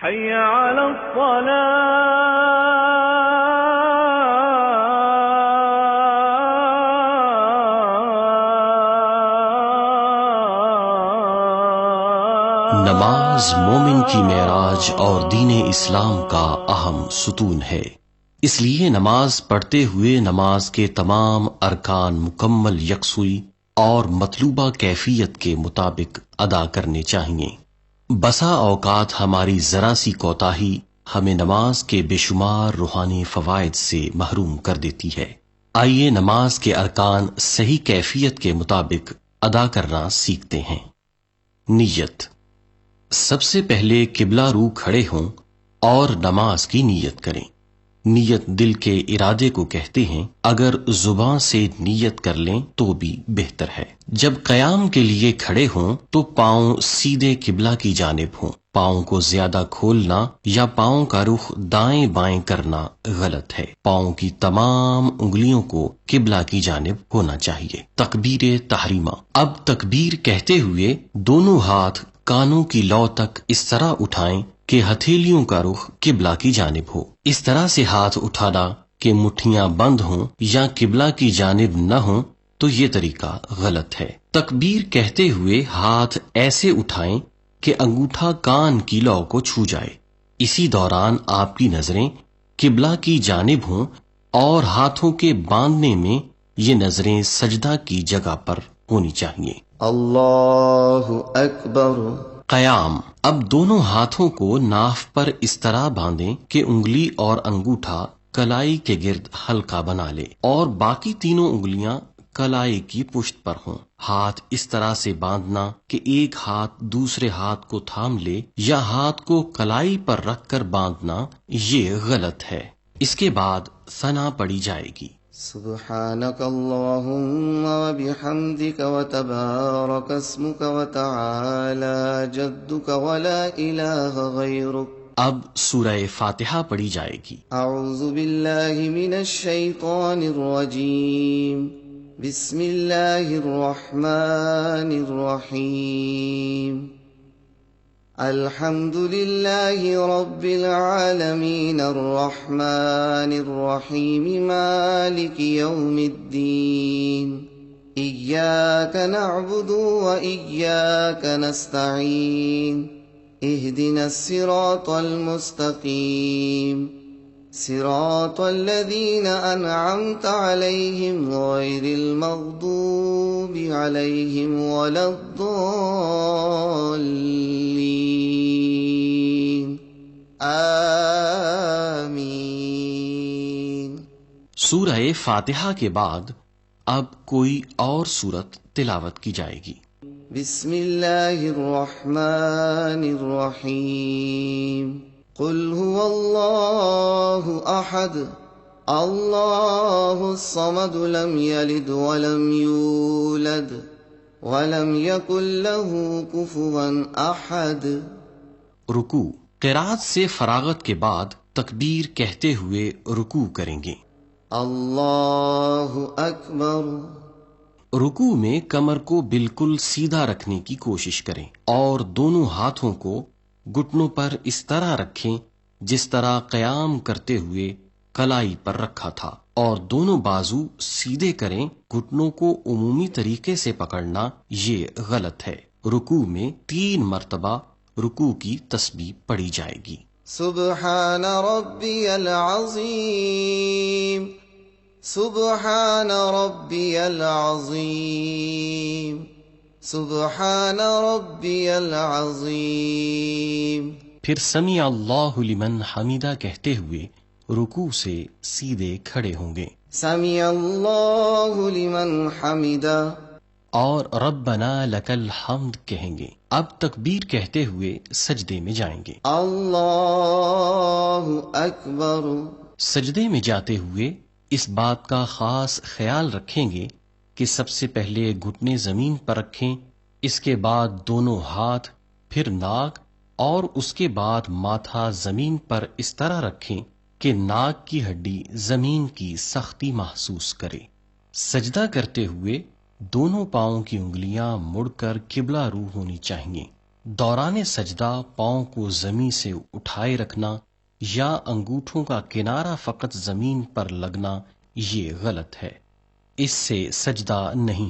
حي على الصلاة۔ نماز مومن کی معراج اور دین اسلام کا اہم ستون ہے، اس لیے نماز پڑھتے ہوئے نماز کے تمام ارکان مکمل یکسوئی اور مطلوبہ کیفیت کے مطابق ادا کرنے چاہیے۔ بسا اوقات ہماری ذرا سی کوتاہی ہمیں نماز کے بے شمار روحانی فوائد سے محروم کر دیتی ہے۔ آئیے نماز کے ارکان صحیح کیفیت کے مطابق ادا کرنا سیکھتے ہیں۔ نیت۔ سب سے پہلے قبلہ رو کھڑے ہوں اور نماز کی نیت کریں۔ نیت دل کے ارادے کو کہتے ہیں، اگر زبان سے نیت کر لیں تو بھی بہتر ہے۔ جب قیام کے لیے کھڑے ہوں تو پاؤں سیدھے قبلہ کی جانب ہوں۔ پاؤں کو زیادہ کھولنا یا پاؤں کا رخ دائیں بائیں کرنا غلط ہے۔ پاؤں کی تمام انگلیوں کو قبلہ کی جانب ہونا چاہیے۔ تکبیر تحریمہ۔ اب تکبیر کہتے ہوئے دونوں ہاتھ کانوں کی لو تک اس طرح اٹھائیں کہ ہتھیلیوں کا رخ قبلہ کی جانب ہو۔ اس طرح سے ہاتھ اٹھانا کہ مٹھیاں بند ہوں یا قبلہ کی جانب نہ ہوں تو یہ طریقہ غلط ہے۔ تکبیر کہتے ہوئے ہاتھ ایسے اٹھائیں کہ انگوٹھا کان کی لو کو چھو جائے۔ اسی دوران آپ کی نظریں قبلہ کی جانب ہوں اور ہاتھوں کے باندھنے میں یہ نظریں سجدہ کی جگہ پر ہونی چاہیے۔ اللہ اکبر۔ قیام۔ اب دونوں ہاتھوں کو ناف پر اس طرح باندھیں کہ انگلی اور انگوٹھا کلائی کے گرد حلقہ بنا لے اور باقی تینوں انگلیاں کلائی کی پشت پر ہوں۔ ہاتھ اس طرح سے باندھنا کہ ایک ہاتھ دوسرے ہاتھ کو تھام لے یا ہاتھ کو کلائی پر رکھ کر باندھنا یہ غلط ہے۔ اس کے بعد ثنا پڑھی جائے گی۔ سبحانك اللهم وبحمدك وتبارك اسمك وتعالى جدك ولا إله غيرك۔ اب سورہ فاتحہ پڑھی جائے گی۔ اعوذ باللہ من الشیطان الرجیم، بسم اللہ الرحمن الرحیم، الحمد للہ رب العالمین الرحمن الرحیم مالک یوم الدین، ایاک نعبد و ایاک نستعین، اہدنا الصراط المستقیم، صراط الذین انعمت علیہم غیر المغضوب علیہم ولا الضالین، آمین۔ سورہ فاتحہ کے بعد اب کوئی اور سورت تلاوت کی جائے گی۔ بسم اللہ الرحمن الرحیم، قل هو اللہ احد اللہ الصمد لم یلد ولم یولد ولم یکن له کفوا احد۔ رکوع۔ قرات سے فراغت کے بعد تکبیر کہتے ہوئے رکوع کریں گے۔ اللہ اکبر۔ رکوع میں کمر کو بالکل سیدھا رکھنے کی کوشش کریں اور دونوں ہاتھوں کو گھٹنوں پر اس طرح رکھیں جس طرح قیام کرتے ہوئے کلائی پر رکھا تھا، اور دونوں بازو سیدھے کریں۔ گھٹنوں کو عمومی طریقے سے پکڑنا یہ غلط ہے۔ رکوع میں 3 مرتبہ رکوع کی تسبیح پڑھی جائے گی۔ سبحان ربی العظیم، سبحان ربی العظیم، سبحان ربی العظیم۔ پھر سمیع اللہ لمن حمیدہ کہتے ہوئے رکوع سے سیدھے کھڑے ہوں گے سمیع اللہ لمن حمیدہ، اور ربنا لک الحمد کہیں گے۔ اب تکبیر کہتے ہوئے سجدے میں جائیں گے۔ اللہ اکبر۔ سجدے میں جاتے ہوئے اس بات کا خاص خیال رکھیں گے کہ سب سے پہلے گھٹنے زمین پر رکھیں، اس کے بعد دونوں ہاتھ، پھر ناک اور اس کے بعد ماتھا زمین پر اس طرح رکھیں کہ ناک کی ہڈی زمین کی سختی محسوس کرے۔ سجدہ کرتے ہوئے دونوں پاؤں کی انگلیاں مڑ کر قبلہ رو ہونی چاہیے۔ دوران سجدہ پاؤں کو زمین سے اٹھائے رکھنا یا انگوٹھوں کا کنارہ فقط زمین پر لگنا یہ غلط ہے، اس سے سجدہ نہیں